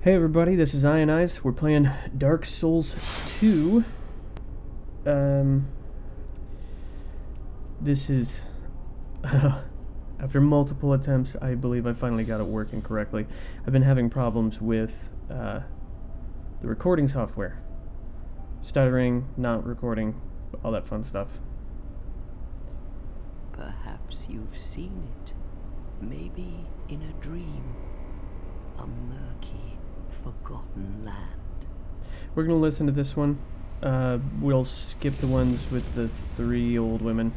Hey everybody, this is EyeOnEyes. We're playing Dark Souls 2. This is... after multiple attempts, I believe I finally got it working correctly. I've been having problems with the recording software. Stuttering, not recording, all that fun stuff. Perhaps you've seen it. Maybe in a dream. A murky, forgotten land. We're gonna listen to this one. We'll skip the ones with the 3 old women.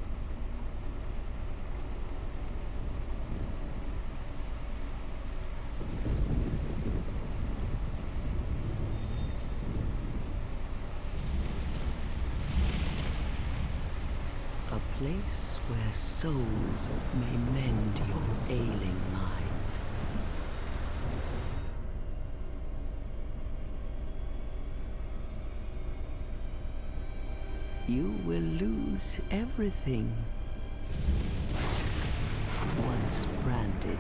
A place where souls may mend your ailing mind. You will lose everything. Once branded.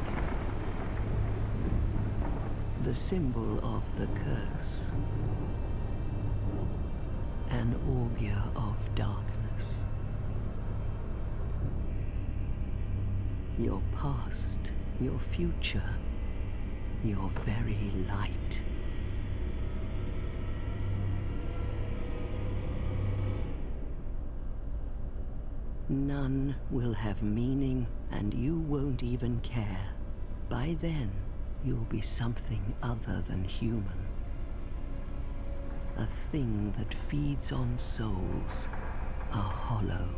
The symbol of the curse. An augur of darkness. Your past, your future, your very light. None will have meaning, and you won't even care. By then, you'll be something other than human. A thing that feeds on souls, a hollow.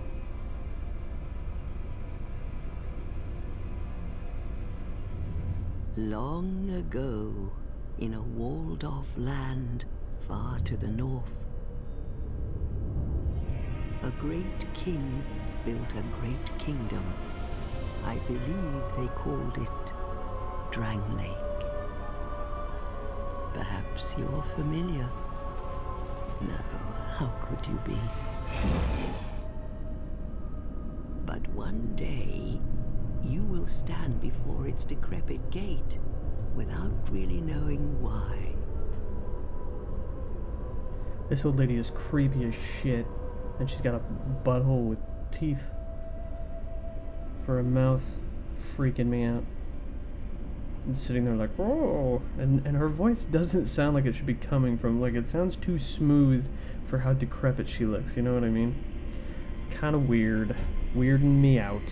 Long ago, in a walled-off land far to the north, a great king built a great kingdom. I believe they called it Drang Lake. Perhaps you're familiar. No, how could you be? But one day, you will stand before its decrepit gate without really knowing why. This old lady is creepy as shit, and she's got a butthole with teeth for a mouth, freaking me out. And sitting there like, whoa, and her voice doesn't sound like it should be coming from, like, it sounds too smooth for how decrepit she looks, you know what I mean? It's kind of weird, weirding me out.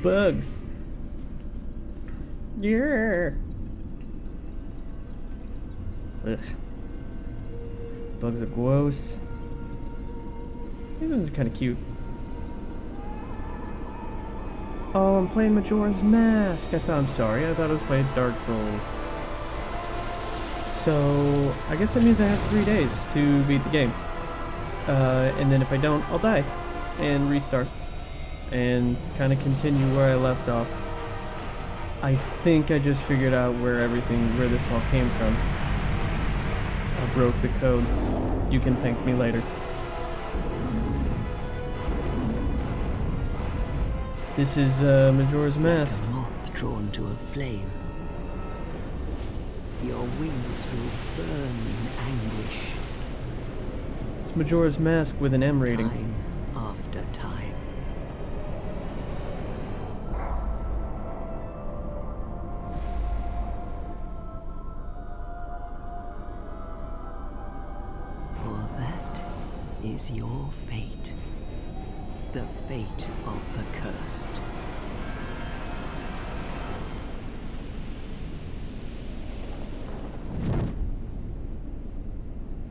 Bugs. Yeah. Ugh. Bugs are gross. These ones are kind of cute. Oh, I'm playing Majora's Mask. I'm sorry. I thought I was playing Dark Souls. So, I guess that means I have 3 days to beat the game. And then if I don't, I'll die. And restart. And kind of continue where I left off. I think I just figured out where this all came from. I broke the code. You can thank me later. This is Majora's Mask. Like a moth drawn to a flame. Your wings will burn in anguish. It's Majora's Mask with an M rating. Time after time. For that is your fate. The fate of the cursed.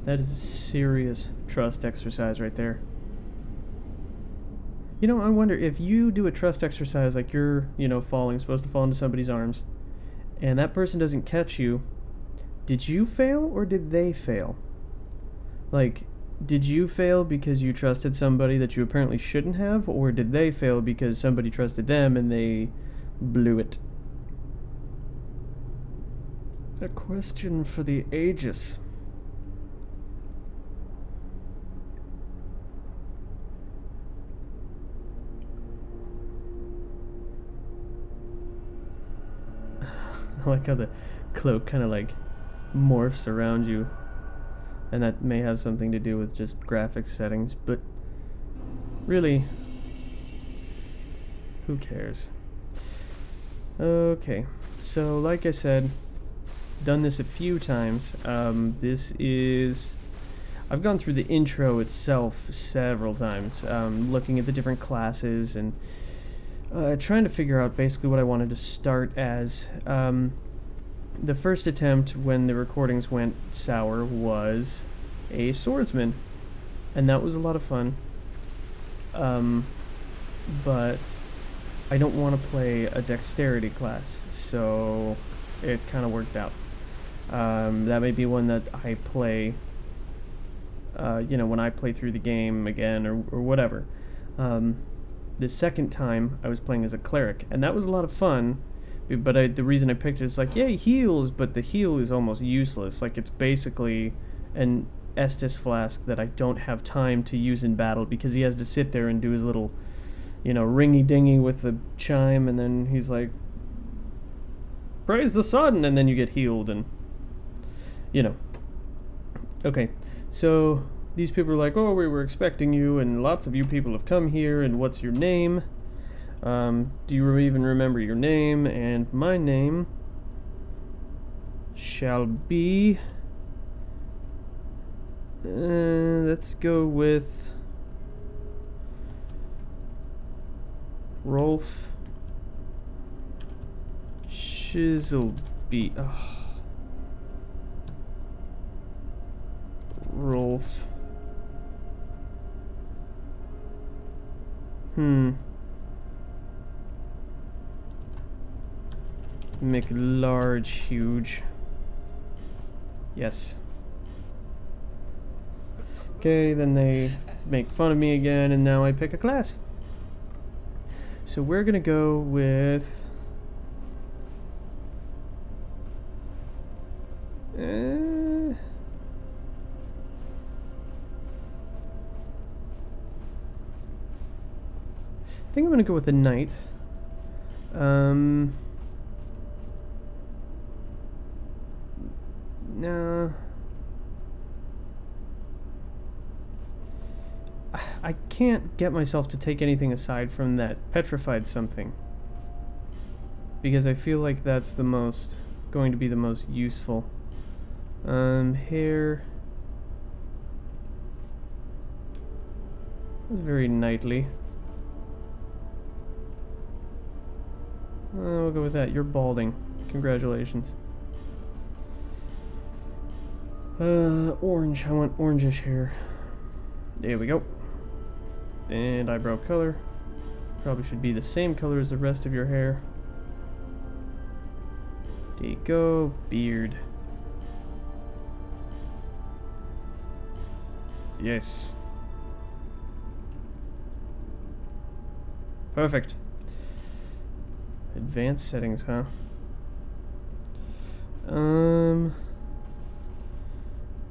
That is a serious trust exercise right there. You know, I wonder if you do a trust exercise like you're, supposed to fall into somebody's arms, and that person doesn't catch you, did you fail or did they fail? Like, did you fail because you trusted somebody that you apparently shouldn't have, or did they fail because somebody trusted them and they blew it? A question for the ages. I like how the cloak kind of like morphs around you, and that may have something to do with just graphics settings, but really, who cares? Okay, so like I said, done this a few times. I've gone through the intro itself several times, looking at the different classes and trying to figure out basically what I wanted to start as. The first attempt when the recordings went sour was a swordsman, and that was a lot of fun. But I don't want to play a dexterity class, so it kind of worked out. That may be one that I play, when I play through the game again or whatever. The second time I was playing as a cleric, and that was a lot of fun, but the reason I picked it is like, yay, heals, but the heal is almost useless. Like, it's basically an Estus flask that I don't have time to use in battle because he has to sit there and do his little, ringy-dingy with the chime, and then he's like, praise the sun, and then you get healed, and, Okay, so these people are like, oh, we were expecting you, and lots of you people have come here, and what's your name? Do you even remember your name? And my name shall be... let's go with Rolf Chiselby. Rolf. McLargeHuge's. Yes. Okay, then they make fun of me again, and now I pick a class. So we're gonna go with... I think I'm gonna go with the knight. No. I can't get myself to take anything aside from that petrified something, because I feel like that's going to be the most useful. Hair. That's very knightly. We'll go with that. You're balding. Congratulations. Orange. I want orangish hair. There we go. And eyebrow color. Probably should be the same color as the rest of your hair. There you go. Beard. Yes. Perfect. Advanced settings, huh?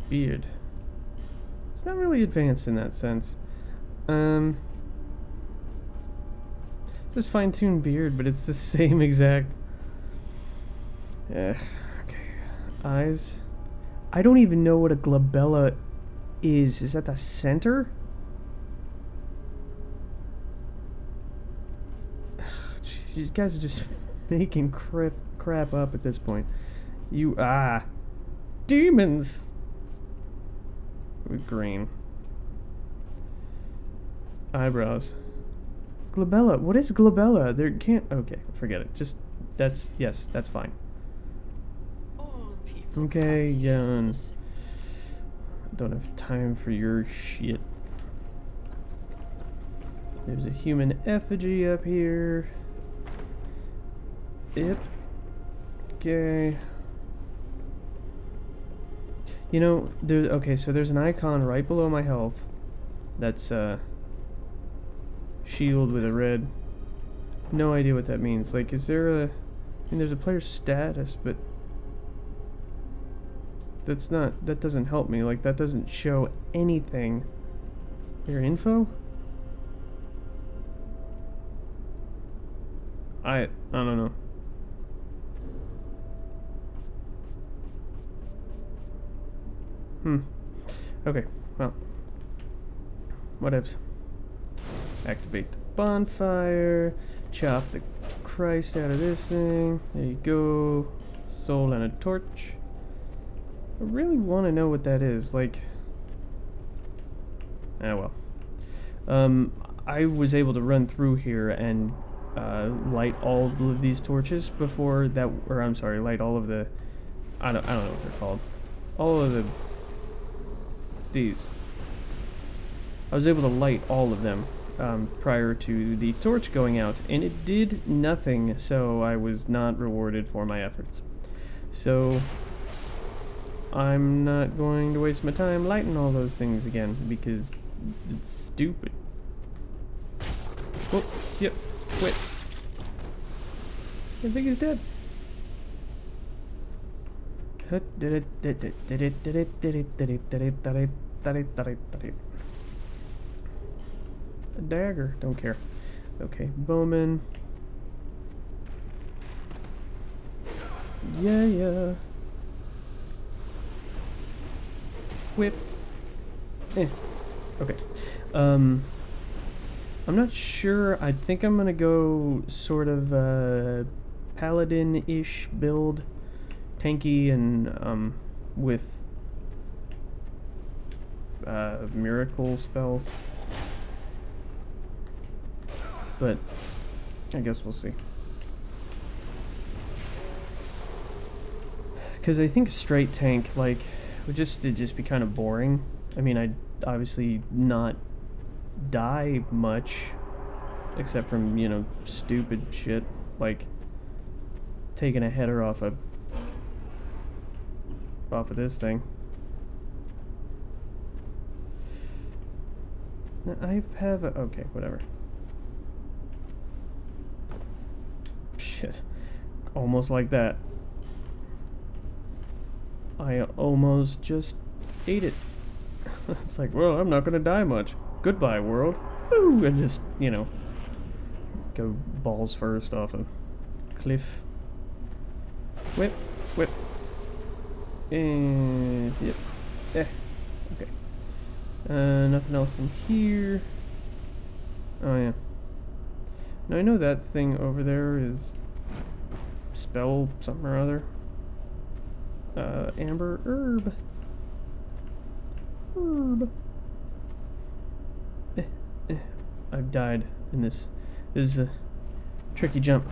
Beard. It's not really advanced in that sense. It says fine-tuned beard, but it's the same exact. Okay. Eyes. I don't even know what a glabella is. Is that the center? Jeez, you guys are just making crap up at this point. Demons! With green. Eyebrows. Glabella. What is glabella? There can't... Okay, forget it. Just... Yes, that's fine. Okay, Jan. Don't have time for your shit. There's a human effigy up here. Yep. Okay. Okay, so there's an icon right below my health that's shield with a red. No idea what that means. Like, is there there's a player status, but that doesn't help me. Like, that doesn't show anything. Player info? I don't know. Okay, well. Whatevs. Activate the bonfire. Chop the Christ out of this thing. There you go. Soul and a torch. I really want to know what that is. Like... Ah, well. I was able to run through here and light all of these torches before that... Or, I'm sorry, light all of the... I don't know what they're called. All of the... These. I was able to light all of them prior to the torch going out, and it did nothing, so I was not rewarded for my efforts. So I'm not going to waste my time lighting all those things again, because it's stupid. Oh, yep, quit. I think he's dead. A dagger, don't care. Okay, Bowman. Yeah. Whip. Okay. I'm not sure. I think I'm gonna go sort of paladin-ish build, tanky and with miracle spells. But I guess we'll see. Because I think straight tank, like, it'd just be kind of boring. I mean, I'd obviously not die much, except from, you know, stupid shit, like taking a header off of this thing. Now, I have a... okay, whatever. Shit. Almost like that. I almost just ate it. It's like, well, I'm not gonna die much. Goodbye, world. Woo! And just, you know, go balls first off a cliff. Whip. And... yep. Okay. Nothing else in here. Oh, yeah. Now, I know that thing over there is spell something or other. Amber herb. I've died in this. This is a tricky jump.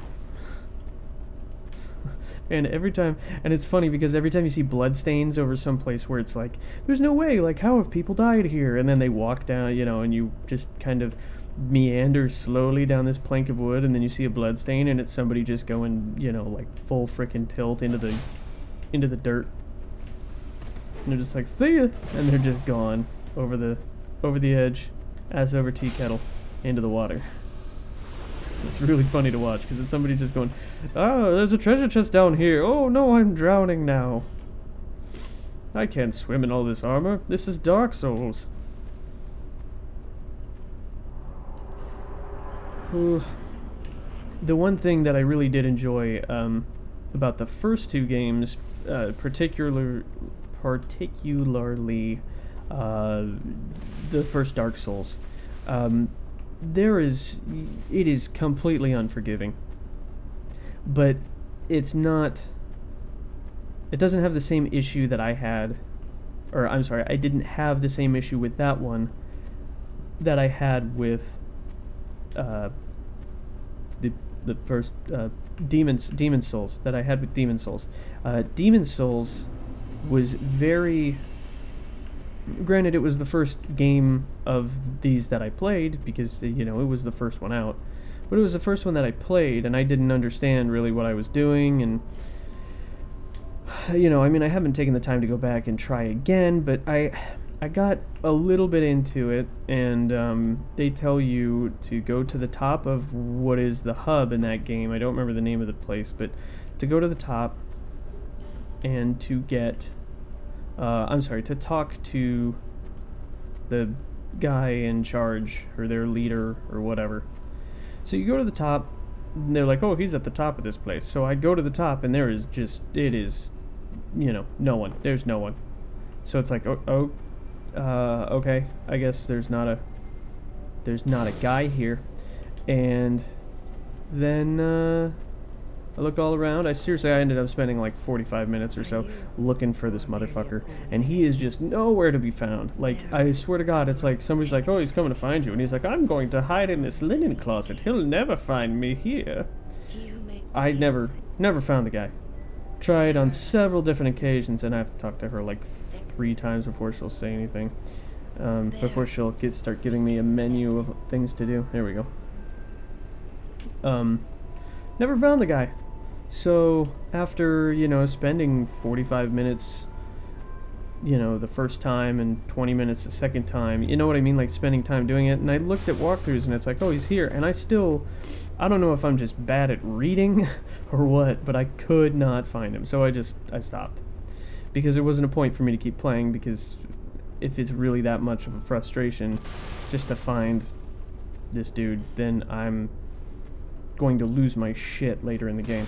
And every time, and it's funny because every time you see blood stains over some place where it's like, there's no way, like, how have people died here? And then they walk down, you know, and you just kind of meander slowly down this plank of wood, and then you see a blood stain, and it's somebody just going, you know, like full frickin' tilt into the dirt. And they're just like, see ya! And they're just gone over the edge, ass over tea kettle, into the water. It's really funny to watch, because it's somebody just going, oh, there's a treasure chest down here. Oh no, I'm drowning now. I can't swim in all this armor. This is Dark Souls. The one thing that I really did enjoy about the first two games, particularly the first Dark Souls, it is completely unforgiving, but it doesn't have the same issue that I had, or I'm sorry, I didn't have the same issue with that one that I had with the first Demon Souls that I had with Demon Souls. Demon Souls was very... Granted, it was the first game of these that I played, because, you know, it was the first one out. But it was the first one that I played, and I didn't understand really what I was doing, and... You know, I mean, I haven't taken the time to go back and try again, but I got a little bit into it, and they tell you to go to the top of what is the hub in that game. I don't remember the name of the place, but to go to the top and to get... to talk to the guy in charge, or their leader, or whatever. So you go to the top, and they're like, oh, he's at the top of this place. So I go to the top, and there is just, it is, you know, no one. There's no one. So it's like, okay, I guess there's not a guy here. And then I look all around. I ended up spending like 45 minutes or so looking for this motherfucker, and he is just nowhere to be found. Like, I swear to God, it's like somebody's like, oh, he's coming to find you, and he's like, I'm going to hide in this linen closet. He'll never find me here. I never found the guy. Tried on several different occasions, and I have to talk to her like 3 times before she'll say anything. Before she'll start giving me a menu of things to do. There we go. Never found the guy. So after, spending 45 minutes, the first time and 20 minutes the second time, you know what I mean, like spending time doing it, and I looked at walkthroughs and it's like, oh, he's here, and I don't know if I'm just bad at reading or what, but I could not find him, so I stopped. Because there wasn't a point for me to keep playing, because if it's really that much of a frustration just to find this dude, then I'm going to lose my shit later in the game.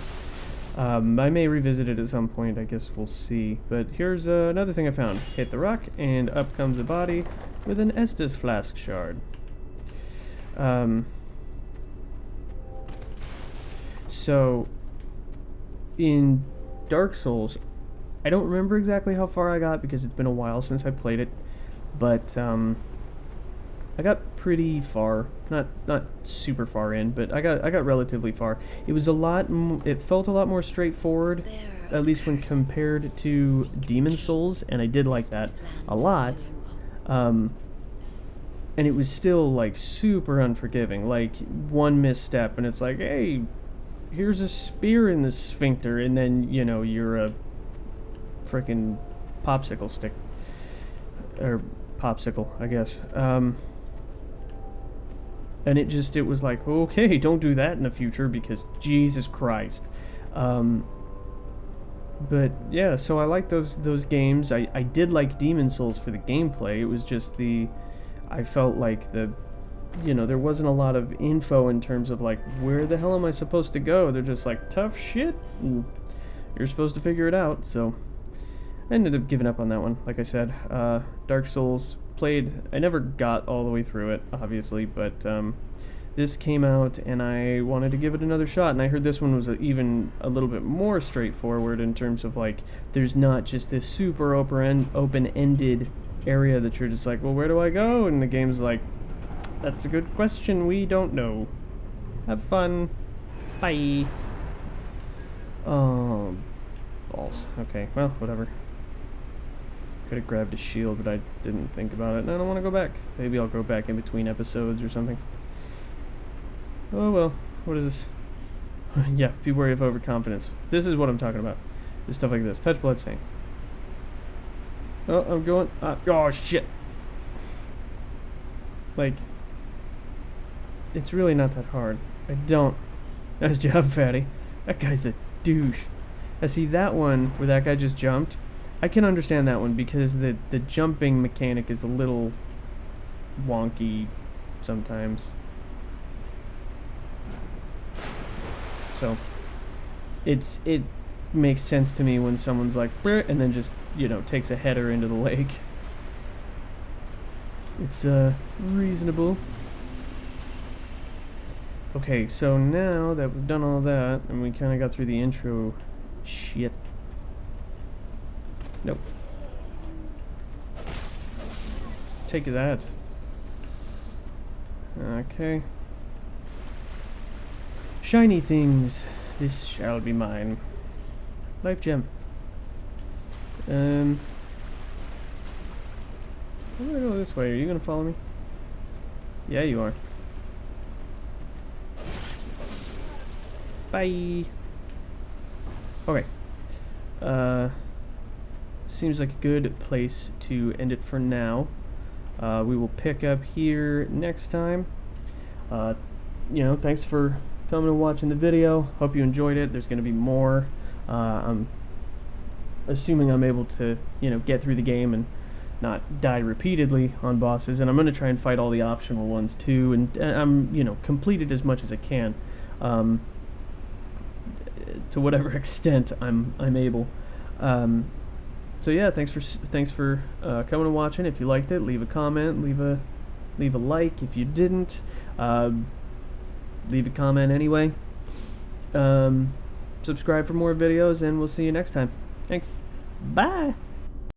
I may revisit it at some point, I guess we'll see. But here's another thing I found. Hit the rock, and up comes a body with an Estus flask shard. So, in Dark Souls, I don't remember exactly how far I got because it's been a while since I played it, but I got pretty far, not super far in, but I got relatively far. It was it felt a lot more straightforward, at least when compared to Demon Souls, and I did like that a lot. And it was still like super unforgiving, like one misstep and it's like, hey, here's a spear in the sphincter, and then you're a freaking popsicle stick, or popsicle, I guess. And it was like, okay, don't do that in the future because Jesus Christ. But yeah, so I like those games. I did like Demon Souls for the gameplay. It was just I felt like there wasn't a lot of info in terms of like, where the hell am I supposed to go? They're just like, tough shit, and you're supposed to figure it out. So I ended up giving up on that one. Like I said, Dark Souls I never got all the way through it, obviously, but this came out and I wanted to give it another shot, and I heard this one was even a little bit more straightforward in terms of like, there's not just this super open-ended area that you're just like, well, where do I go? And the game's like, that's a good question, we don't know. Have fun. Bye. Oh, balls. Okay, well, whatever. Could have grabbed a shield, but I didn't think about it, and I don't want to go back. Maybe I'll go back in between episodes or something. Oh well, what is this? Yeah, be wary of overconfidence. This is what I'm talking about. This stuff like this. Touch bloodstain. Oh, I'm going. Oh shit! Like, it's really not that hard. Nice job, fatty. That guy's a douche. I see that one where that guy just jumped. I can understand that one because the jumping mechanic is a little wonky sometimes. So it makes sense to me when someone's like, and then just takes a header into the lake. It's reasonable. Okay, so now that we've done all that and we kind of got through the intro shit. Nope. Take that. Okay. Shiny things. This shall be mine. Life gem. I'm gonna go this way. Are you gonna follow me? Yeah, you are. Bye. Okay. Seems like a good place to end it for now. We will pick up here next time. Thanks for coming and watching the video. Hope you enjoyed it. There's going to be more. I'm assuming I'm able to, get through the game and not die repeatedly on bosses, and I'm going to try and fight all the optional ones too, and I'm, complete it as much as I can, to whatever extent I'm able. So yeah, thanks for coming and watching. If you liked it, leave a comment, leave a like. If you didn't, leave a comment anyway. Subscribe for more videos, and we'll see you next time. Thanks. Bye.